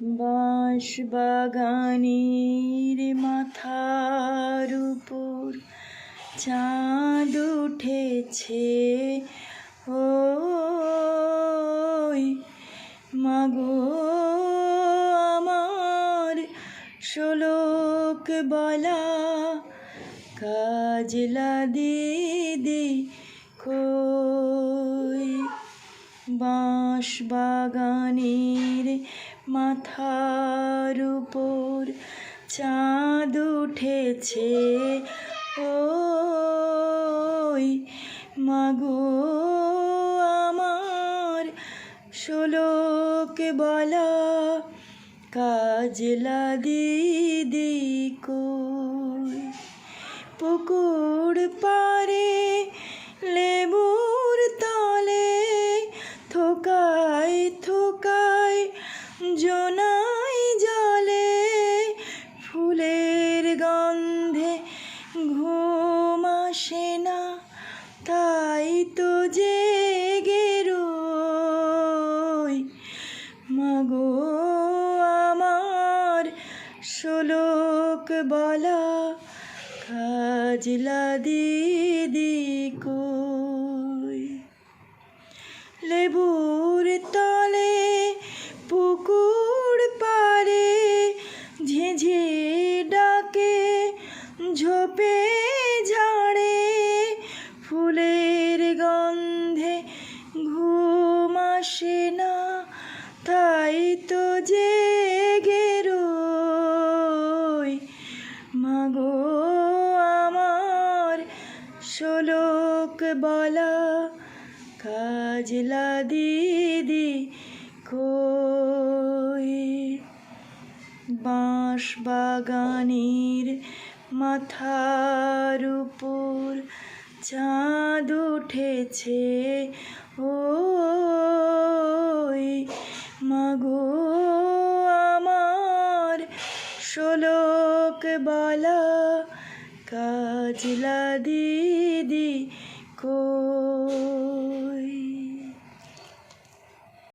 বাঁশ বাগানের মাথার উপর চাঁদ উঠেছে, ওই মাগো আমার শোলক বলা কাজলা দিদি কই। বাঁশ বাগানের মাথার উপর চাঁদ উঠেছে, ওই মাগো আমার শোলক বলা কাজলা দিদি কই। পুকুর পাড়ে লেবুর তলে থোকায় থোকায় জোনাই জলে, ফুলের গন্ধে ঘুম আসে না, তাই তো জেগে রই। মাগো আমার শোলক বলা কাজলা দিদি কই। লেবুর তলে পুকুর পাড়ে ঝিঝি ডাকে ঝোপে ঝাড়ে, ফুলের গন্ধে ঘুম আসে না, তাই তো জেগে রই। মাগো আমার শোলক বলা কাজলা দিদি কই। বাঁশ বাগানের মাথার উপর চাঁদ উঠেছে, ওই মাগো আমার শোলক বলা কাজলা দিদি কই।